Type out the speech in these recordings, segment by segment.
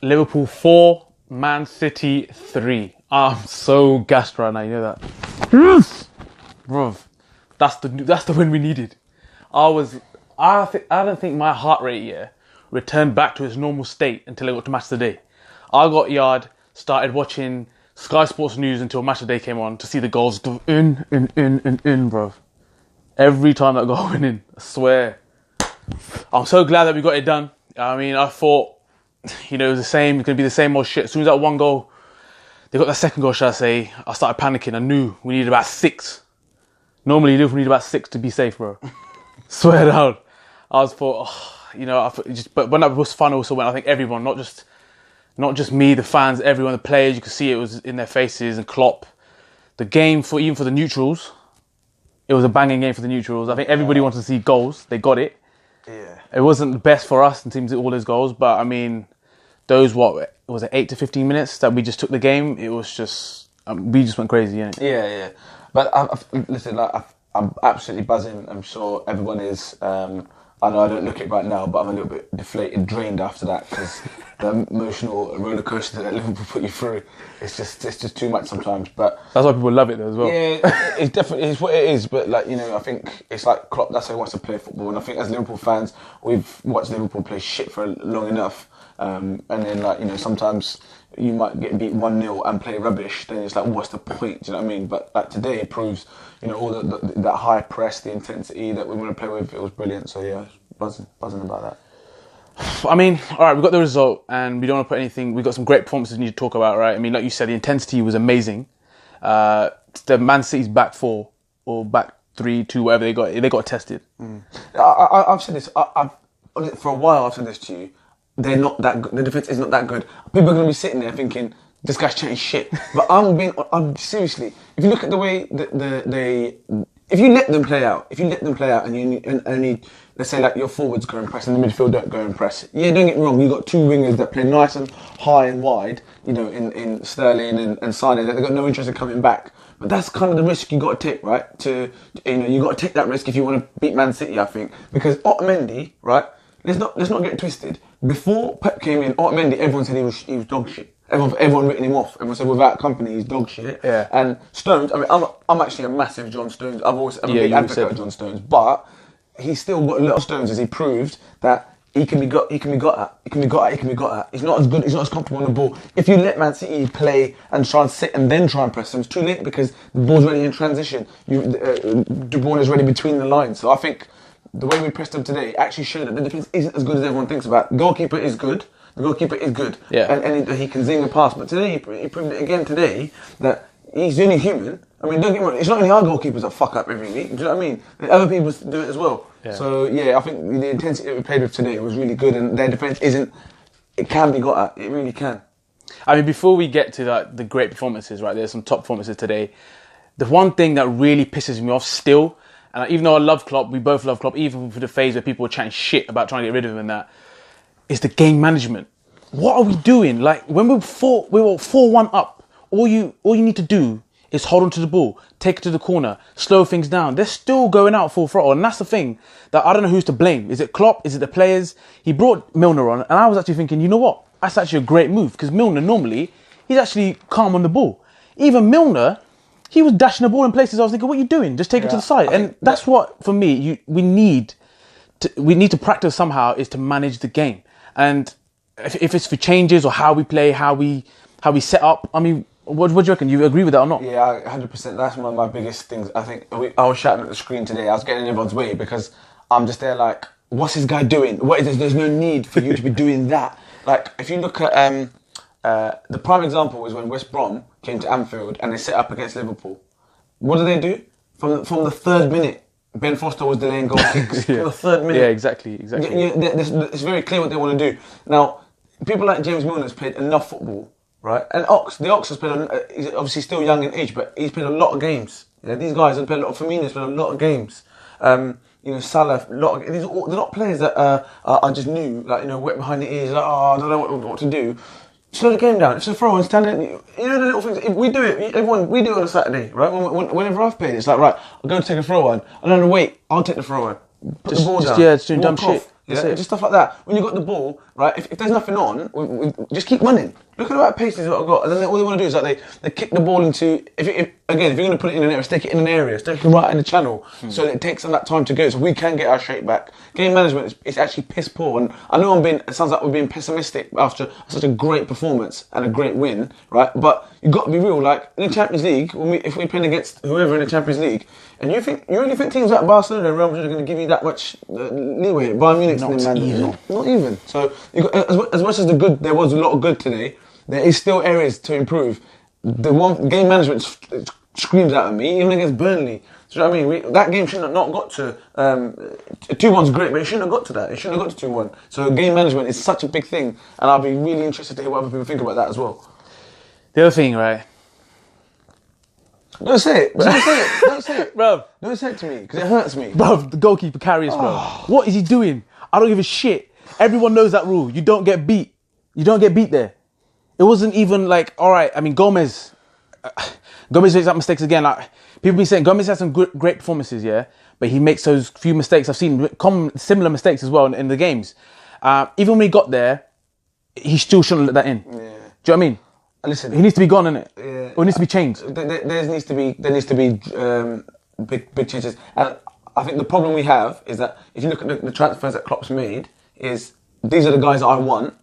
Liverpool 4, Man City 3. I'm so gassed right now, you know that? Bruv, that's the win we needed. I don't think my heart rate returned back to its normal state until I got to Match of the Day. I got yard, started watching Sky Sports News until Match of the Day came on to see the goals go in, bruv. Every time that goal went in, I swear. I'm so glad that we got it done. I mean, I thought, it was it's going to be the same old shit. As soon as that one goal, they got that second goal, shall I say, I started panicking. I knew we needed about 6. Normally, Liverpool need about 6 to be safe, bro. Swear down. I was but when that was fun also when I think everyone, not just me, the fans, everyone, the players, you could see it was in their faces, and Klopp. The game even for the neutrals, it was a banging game for the neutrals. I think everybody wanted to see goals. They got it. Yeah. It wasn't the best for us in terms of all those goals, but I mean, those, was it 8 to 15 minutes that we just took the game? It was just, we just went crazy, innit? Yeah. But listen, I'm absolutely buzzing. I'm sure everyone is. I know I don't look it right now, but I'm a little bit deflated, drained after that, because the emotional roller coaster that Liverpool put you through, it's just too much sometimes. But that's why people love it though as well. Yeah, it's definitely it's what it is. But I think it's like Klopp. That's how he wants to play football. And I think as Liverpool fans, we've watched Liverpool play shit for long enough. And then sometimes you might get beat 1-0 and play rubbish. Then it's like, what's the point? Do you know what I mean? But today it proves, all that high press, the intensity that we want to play with. It was brilliant. So yeah, buzzing about that. I mean, all right, we got the result, and we don't want to put anything. We got some great performances we need to talk about, right? I mean, like you said, the intensity was amazing. The Man City's back 4 or back 3-2, whatever they got tested. I've said this. For a while I've said this to you. They're not that good. The defense is not that good. People are going to be sitting there thinking, this guy's chatting shit. But I'm seriously, if you look at the way if you let them play out, and you let's say like your forwards go and press and the midfield don't go and press. Yeah, don't get me wrong, you've got 2 wingers that play nice and high and wide, in Sterling and Sané, that they've got no interest in coming back. But that's kind of the risk you got to take, right? You got to take that risk if you want to beat Man City, I think. Because Otamendi, right? Let's not get it twisted. Before Pep came in, Otamendi, everyone said he was dog shit. Everyone written him off. Everyone said without company he's dog shit. Yeah. And Stones, I mean, I'm actually a massive John Stones. I'm a big advocate of John Stones, but he's still got a lot of stones, as he proved that he can be got at. He's not as good. He's not as comfortable on the ball. If you let Man City play and try and sit and then try and press them, it's too late because the ball's ready in transition. De Bruyne is ready between the lines. So I think the way we pressed them today actually showed that the defence isn't as good as everyone thinks about. The goalkeeper is good. Yeah. And he can zing a pass. But today, he proved it again today that he's only human. I mean, don't get me wrong, it's not only our goalkeepers that fuck up every week. Do you know what I mean? Other people do it as well. Yeah. So, yeah, I think the intensity that we played with today was really good. And their defence it can be got at. It really can. I mean, before we get to the great performances, right, there's some top performances today. The one thing that really pisses me off still, and even though I love Klopp, we both love Klopp, even for the phase where people were chatting shit about trying to get rid of him and that, is the game management. What are we doing? Like, when we were 4-1 up, all you need to do is hold on to the ball, take it to the corner, slow things down. They're still going out full throttle, and that's the thing that I don't know who's to blame. Is it Klopp? Is it the players? He brought Milner on, and I was actually thinking, you know what? That's actually a great move, because Milner normally, he's actually calm on the ball. Even Milner, he was dashing the ball in places I was thinking, what are you doing? Just take it to the side. And that's what, for me, we need to practice somehow, is to manage the game. And if it's for changes or how we play, how we set up, I mean, what do you reckon? You agree with that or not? Yeah, 100%. That's one of my biggest things. I think I was shouting at the screen today. I was getting in everyone's way because I'm just there like, what's this guy doing? What is this? There's no need for you to be doing that. Like, if you look at the prime example is when West Brom came to Anfield and they set up against Liverpool. What did they do? From the 3rd minute, Ben Foster was delaying goal kicks. Yeah. From the 3rd minute. Yeah, exactly. It's very clear what they want to do. Now, people like James Milner's played enough football, right? And the Ox has played, he's obviously still young in age, but he's played a lot of games. Yeah, these guys have played a lot. Firmino's played a lot of games. Salah, they're not players that are just new, like, wet behind the ears, like, I don't know what to do. Slow the game down. It's a throw and stand in. The little things. If we do it, we do it on a Saturday, right? Whenever I've played, it's like, right, I'm going to take a throw on. And then wait, I'll take the throw on. Put the ball down. Yeah, it's doing dumb shit. Yeah, just stuff like that. When you got the ball, right? If there's nothing on, we just keep running. Look at the right pace is what I've got. And then all they want to do is like they kick the ball into. If you're going to put it in an area, stick it in an area, stick it right in the channel, so that it takes them that time to go, so we can get our shape back. Game management is actually piss poor, and I know it sounds like we're being pessimistic after such a great performance and a great win, right? But you got to be real. Like in the Champions League, if we're playing against whoever in the Champions League, and you really think teams like Barcelona and Real Madrid are going to give you that much leeway? Bayern Munich, not even. So you got, as much as the good, there was a lot of good today. There is still areas to improve. The one game management screams out at me, even against Burnley. Do you know what I mean? That game shouldn't have not got to 2-1's great, but it shouldn't have got to that. It shouldn't have got to 2-1. So game management is such a big thing, and I'll be really interested to hear what other people think about that as well. The other thing, right? Don't say it. Don't say it. Don't say it, Bruv. Don't say it to me because it hurts me. Bruv, the goalkeeper carries, bro. What is he doing? I don't give a shit. Everyone knows that rule. You don't get beat. You don't get beat there. It wasn't even like, all right, I mean, Gomez makes that mistakes again. Like, people be saying Gomez has some great performances, yeah, but he makes those few mistakes. I've seen similar mistakes as well in the games. Even when he got there, he still shouldn't let that in. Yeah. Do you know what I mean? Listen, he needs to be gone, innit? Yeah. Or he needs to be changed. There needs to be big changes. And I think the problem we have is that if you look at the transfers that Klopp's made, is these are the guys that I want.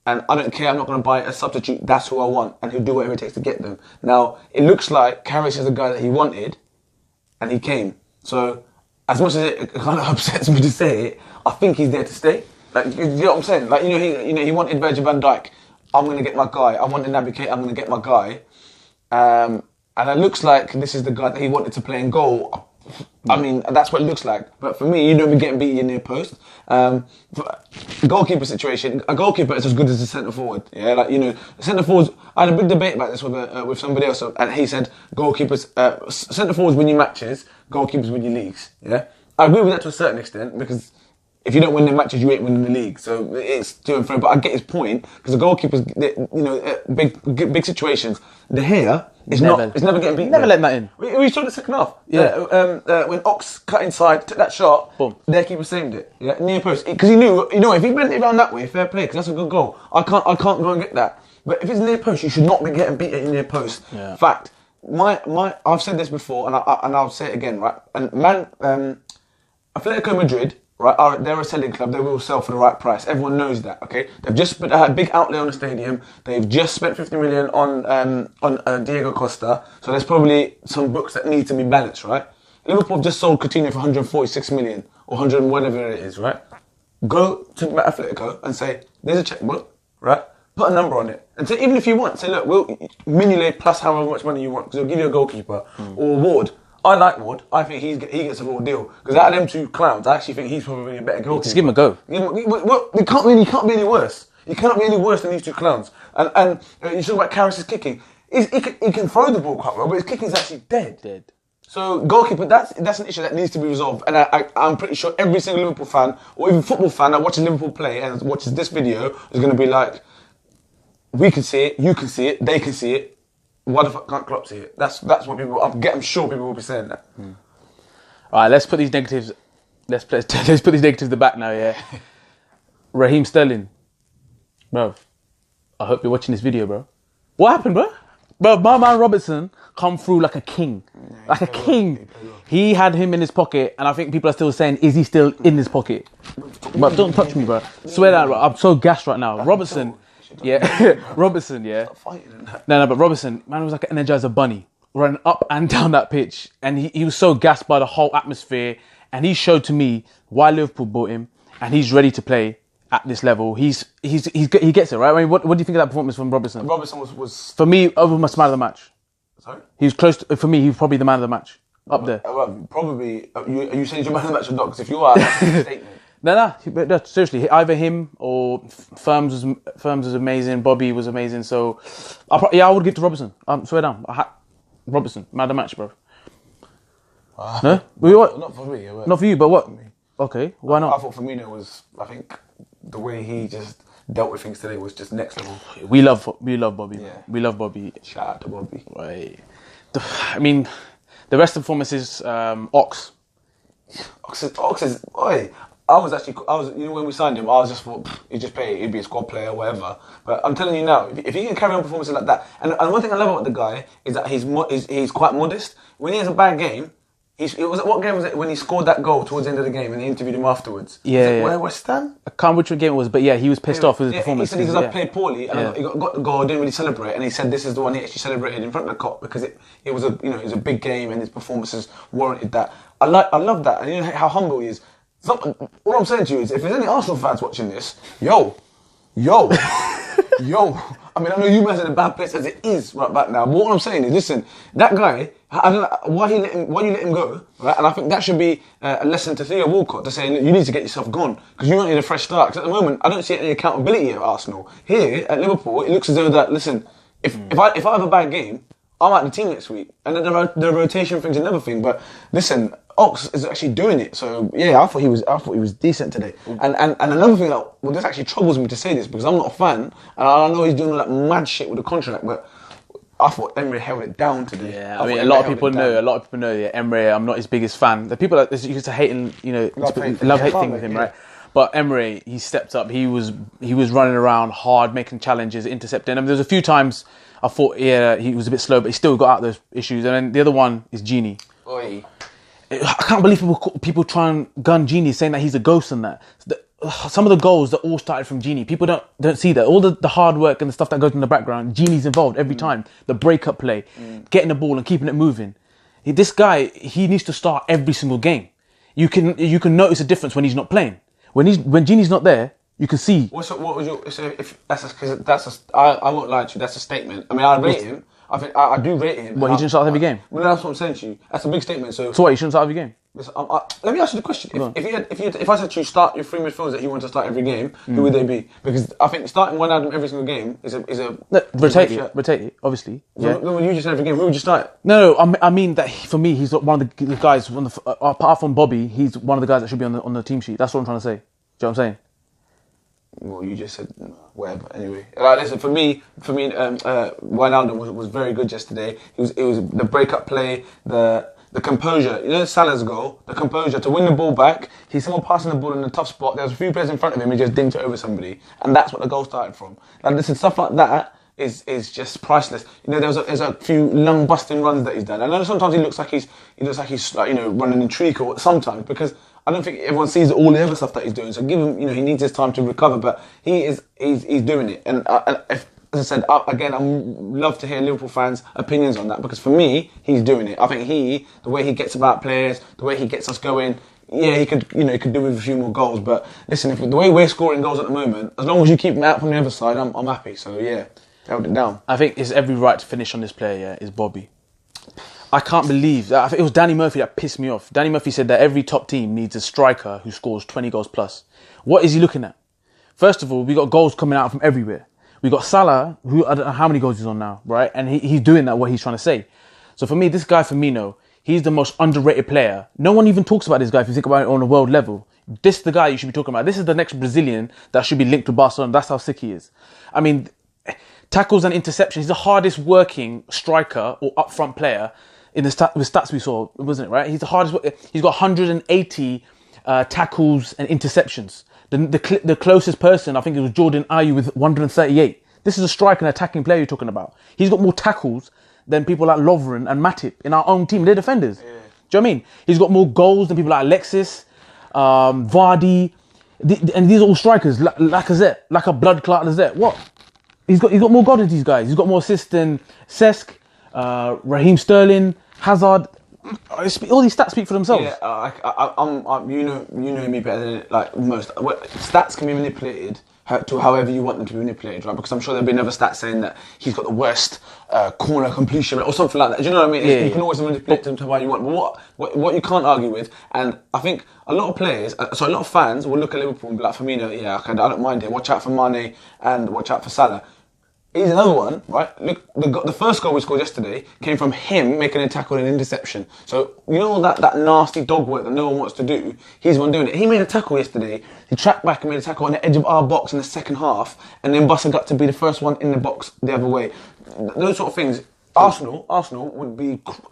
And I don't care, I'm not going to buy a substitute, that's who I want, and he'll do whatever it takes to get them. Now, it looks like Karius is the guy that he wanted, and he came. So, as much as it kind of upsets me to say it, I think he's there to stay. Like, you know what I'm saying? Like, he wanted Virgil van Dijk, I'm going to get my guy. I wanted Naby Keita, I'm going to get my guy. And it looks like this is the guy that he wanted to play in goal. I mean, that's what it looks like. But for me, you don't be getting beat in near post. Goalkeeper situation, a goalkeeper is as good as a centre forward. Yeah, like, the centre forwards. I had a big debate about this with somebody else, and he said goalkeepers, centre forwards win you matches, goalkeepers win you leagues. Yeah, I agree with that to a certain extent because if you don't win the matches, you ain't winning the league. So it's to and fro. But I get his point because the goalkeepers, big situations. De Gea is never getting beaten. Never letting that in. We saw the second half. Yeah. When Ox cut inside, took that shot, boom, their keeper saved it. Yeah, near post. Because he knew, if he went it around that way, fair play, because that's a good goal. I can't go and get that. But if it's near post, you should not be getting beaten in near post. Yeah. Fact. I've said this before, and I'll say it again, right? And Atletico Madrid, right? They're a selling club. They will sell for the right price. Everyone knows that. Okay, they've just spent a big outlay on the stadium. They've just spent 50 million on Diego Costa. So there's probably some books that need to be balanced, right? Liverpool have just sold Coutinho for 146 million or 100 whatever it is, right? Go to Atletico and say, "There's a checkbook, right? Put a number on it, and say even if you want, say, look, we'll Mignolet plus however much money you want because they'll give you a goalkeeper or Ward." I like Ward. I think he gets a raw deal because out of them two clowns, I actually think he's probably a better goalkeeper. Just give him a go. Well, he can't be any worse. He cannot be any worse than these two clowns. And you talk about Karius' kicking. He can throw the ball quite well, but his kicking's actually dead. So goalkeeper, that's an issue that needs to be resolved. And I'm pretty sure every single Liverpool fan or even football fan that watches Liverpool play and watches this video is going to be like, we can see it, you can see it, they can see it. Why the fuck can't Klopp see it? That's what people. I'm sure people will be saying that. All right, let's put these negatives. Let's put these negatives to the back now. Yeah, Raheem Sterling, bro. I hope you're watching this video, bro. What happened, bro? Bro, my man Robertson come through like a king, like a king. He had him in his pocket, and I think people are still saying, "Is he still in his pocket?" But don't touch me, bro. Swear that, bro. I'm so gassed right now. Robertson. Yeah, Robertson, yeah. No, but Robertson, man, was like an Energizer bunny, running up and down that pitch. And he was so gassed by the whole atmosphere. And he showed to me why Liverpool bought him. And he's ready to play at this level. He gets it, right? I mean, what do you think of that performance from Robertson? Robertson was... For me, almost man of the match. Sorry? He was close to, for me, he was probably the man of the match. Up there. Well, probably, are you saying you're man of the match or not? Because if you are, that's a statement. No, seriously. Either him or Firms was amazing. Bobby was amazing. So, I would give to Robertson. Swear down. Robertson, man of the match, bro. No? Not for me. Not for you, but what? Okay, why not? I thought Firmino was, I think, the way he just dealt with things today was just next level. We love Bobby. Yeah. We love Bobby. Shout out to Bobby. Right. I mean, the rest of the performances, Ox. Ox is, oi. you know, when we signed him, I was just thought, he'd just pay, he'd be a squad player, whatever. But I'm telling you now, if he can carry on performances like that, and one thing I love about the guy is that he's quite modest. When he has a bad game, what game was it when he scored that goal towards the end of the game and they interviewed him afterwards? Yeah. Where West Ham? I can't remember which game it was, but yeah, he was pissed off with his performance. He said because I played poorly and he got the goal, didn't really celebrate, and he said this is the one he actually celebrated in front of the cop because it was a big game and his performances warranted that. I love that, and you know how humble he is. What I'm saying to you is, if there's any Arsenal fans watching this, yo. I mean, I know you guys are in a bad place as it is right back now. But what I'm saying is, listen, that guy, I don't know why you let him go, right? And I think that should be a lesson to Theo Walcott to say, you need to get yourself gone because you don't need a fresh start. Because at the moment, I don't see any accountability at Arsenal. Here at Liverpool, it looks as though that, listen, if I have a bad game, I'm out the team next week, and then the rotation thing's another thing. But listen, Ox is actually doing it, so yeah, I thought he was decent today. And another thing that this actually troubles me to say this because I'm not a fan, and I know he's doing all that mad shit with the contract, but I thought Emery held it down today. Yeah, I mean, a lot of people know. Yeah, Emery, I'm not his biggest fan. The people that used to hate and love-hate thing with him, right? But Emery, he stepped up. He was running around hard, making challenges, intercepting. I mean, there's a few times I thought, yeah, he was a bit slow, but he still got out those issues. And then the other one is Genie. Oi. I can't believe people try and gun Genie, saying that he's a ghost and that. Some of the goals that all started from Genie, people don't see that. All the hard work and the stuff that goes in the background, Genie's involved every time. The break-up play, getting the ball and keeping it moving. This guy, he needs to start every single game. You can notice a difference when he's not playing. When Genie's not there, you can see. What was your? So if I won't lie to you. That's a statement. I mean, I rate him. I think I do rate him. Well, he shouldn't start every game. Well, that's what I'm saying to you. That's a big statement. So what? He shouldn't start every game. Listen, let me ask you the question. If I said to you start your three midfielders that you want to start every game, who would they be? Because I think starting one Adam every single game is a rotate it, obviously. Yeah. When you just said every game, who would you start? No, I mean that for me, he's one of the guys. Apart from Bobby, he's one of the guys that should be on the team sheet. That's what I'm trying to say. Do you know what I'm saying? Well, you just said whatever. Anyway, like listen, for me, Wijnaldum was very good yesterday. It was the break-up play, the composure. You know Salah's goal, the composure to win the ball back. He's someone passing the ball in a tough spot. There was a few players in front of him. He just dinked it over somebody, and that's what the goal started from. Like listen, stuff like that is just priceless. You know, there's a few lung busting runs that he's done. I know sometimes he looks like he's like, running in treacle sometimes because I don't think everyone sees all the other stuff that he's doing. So give him, he needs his time to recover, but he's doing it. And as I said, again, I love to hear Liverpool fans' opinions on that because for me, he's doing it. I think the way he gets about players, the way he gets us going, yeah, he could do with a few more goals. But listen, if the way we're scoring goals at the moment, as long as you keep him out from the other side, I'm happy. So yeah, held it down. I think it's every right to finish on this player. Yeah, is Bobby. I can't believe that. I think it was Danny Murphy that pissed me off. Danny Murphy said that every top team needs a striker who scores 20 goals plus. What is he looking at? First of all, we got goals coming out from everywhere. We got Salah, who I don't know how many goals he's on now, right? And he's doing that, what he's trying to say. So for me, this guy Firmino, he's the most underrated player. No one even talks about this guy if you think about it on a world level. This is the guy you should be talking about. This is the next Brazilian that should be linked to Barcelona. That's how sick he is. I mean, tackles and interceptions. He's the hardest working striker or upfront player in the stats we saw, wasn't it, right? He's the hardest. He's got 180 tackles and interceptions. The closest person, I think it was Jordan Ayew with 138. This is a striker and attacking player you're talking about. He's got more tackles than people like Lovren and Matip in our own team. They're defenders. Yeah. Do you know what I mean? He's got more goals than people like Alexis, Vardy, and these are all strikers. Lacazette, like a blood clot Lacazette. What? He's got more goals than these guys. He's got more assists than Cesc, Raheem Sterling, Hazard. All these stats speak for themselves. Yeah, you know me better than like most. Stats can be manipulated to however you want them to be manipulated, right? Because I'm sure there'll be another stat saying that he's got the worst corner completion rate or something like that. Do you know what I mean? You can always manipulate them to how you want. But what you can't argue with, and I think a lot of players, a lot of fans will look at Liverpool and be like, Firmino, yeah, okay, I don't mind him. Watch out for Mane and watch out for Salah. Here's another one, right? Look, the first goal we scored yesterday came from him making a tackle and an interception. So, you know that nasty dog work that no one wants to do? He's the one doing it. He made a tackle yesterday. He tracked back and made a tackle on the edge of our box in the second half, and then Buster got to be the first one in the box the other way. Those sort of things. Arsenal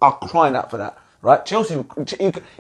are crying out for that. right? Chelsea,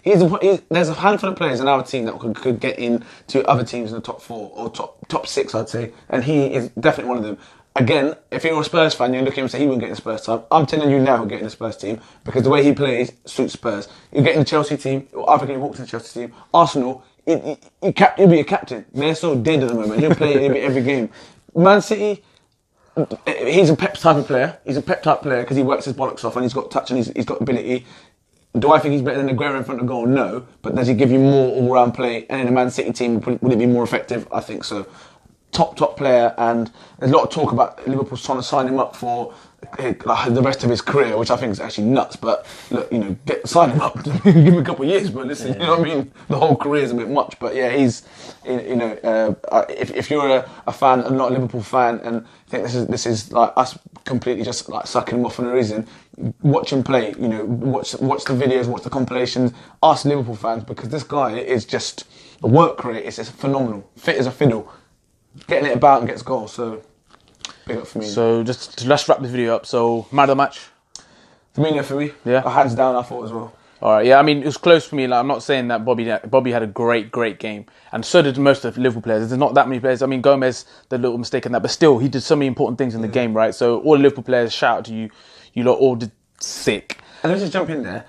there's a handful of players in our team that could get into other teams in the top 4 or top 6, I'd say, and he is definitely one of them. Again, if you're a Spurs fan, you look at him and say he wouldn't get in the Spurs team. I'm telling you now he'll get in the Spurs team because the way he plays suits Spurs. You get in the Chelsea team, or I think he walks in the Chelsea team. Arsenal, he'll be a captain. They're so dead at the moment. He'll play every game. Man City, he's a Pep type of player. He's a Pep type player because he works his bollocks off and he's got touch and he's got ability. Do I think he's better than Aguero in front of goal? No. But does he give you more all-round play? And in a Man City team, would it be more effective? I think so. Top player, and there's a lot of talk about Liverpool trying to sign him up for the rest of his career, which I think is actually nuts. But look, sign him up, give him a couple of years. But listen, you know what I mean? The whole career is a bit much. But yeah, he's, if you're a fan and not a Liverpool fan, and think this is like us completely just like sucking him off for no reason, watch him play. Watch the videos, watch the compilations. Ask Liverpool fans, because this guy is just a work rate. It's just phenomenal, fit as a fiddle. Getting it about and gets goals, so big up for me. So let's wrap this video up. So man of the match? For me. Yeah. Hands down, I thought as well. All right, yeah. I mean, it was close for me. Like, I'm not saying that Bobby had a great game, and so did most of the Liverpool players. There's not that many players. I mean, Gomez, the little mistake in that, but still, he did so many important things in the game, right? So all the Liverpool players, shout out to you. You lot all did sick. And let's just jump in there.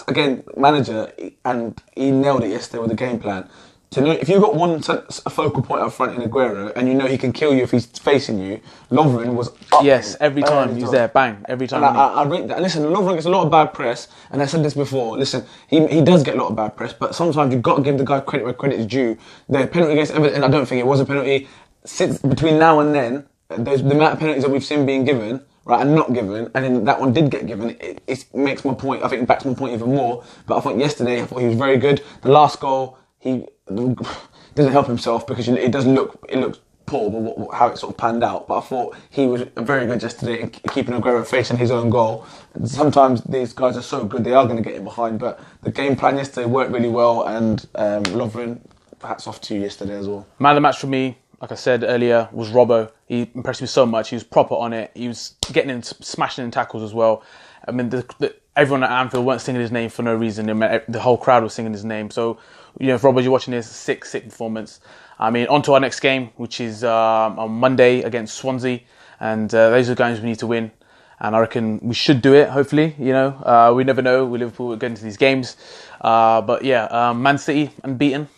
Again, manager, and he nailed it yesterday with the game plan. To know if you've got a focal point up front in Aguero, and you know he can kill you if he's facing you, Lovren was up. Yes, every time he's there, bang, every time. And I rate that. And listen, Lovren gets a lot of bad press, and I said this before. Listen, he does get a lot of bad press, but sometimes you've got to give the guy credit where credit is due. The penalty against Everton, I don't think it was a penalty. Since between now and then, the amount of penalties that we've seen being given, right, and not given, and then that one did get given, it makes my point. I think it backs my point even more. But I thought yesterday, I thought he was very good. The last goal, he doesn't help himself because it looks poor, but how it sort of panned out. But I thought he was very good yesterday in keeping Aguero facing his own goal. And sometimes these guys are so good, they are going to get in behind. But the game plan yesterday worked really well, and Lovren, hats off to you yesterday as well. Man of the match for me, like I said earlier, was Robbo. He impressed me so much. He was proper on it. He was getting in, smashing in tackles as well. I mean, everyone at Anfield weren't singing his name for no reason. I mean, the whole crowd was singing his name. So, if Robert, you're watching this, sick performance. I mean, on to our next game, which is on Monday against Swansea. And those are the games we need to win. And I reckon we should do it, hopefully. We never know with Liverpool, we're getting to these games. But yeah, Man City unbeaten.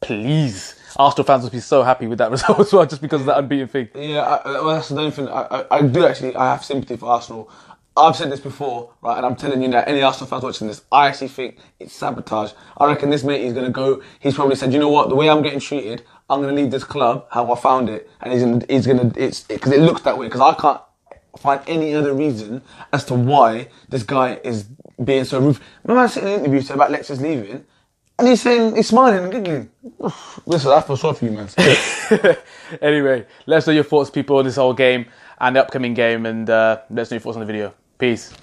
Please. Arsenal fans will be so happy with that result as well, just because of that unbeaten thing. Yeah, that's the only thing. I do actually, I have sympathy for Arsenal. I've said this before, right, and I'm telling you now, any Arsenal fans watching this, I actually think it's sabotage. I reckon this mate is going to go, he's probably said, you know what, the way I'm getting treated, I'm going to leave this club how I found it, and he's going to, because it looks that way, because I can't find any other reason as to why this guy is being so rude. Remember I was sitting in an interview said about Lexus leaving, and he's saying, he's smiling and giggling. Listen, I feel sorry for you, man. Anyway, let us know your thoughts, people, on this whole game and the upcoming game, and let us know your thoughts on the video. Peace.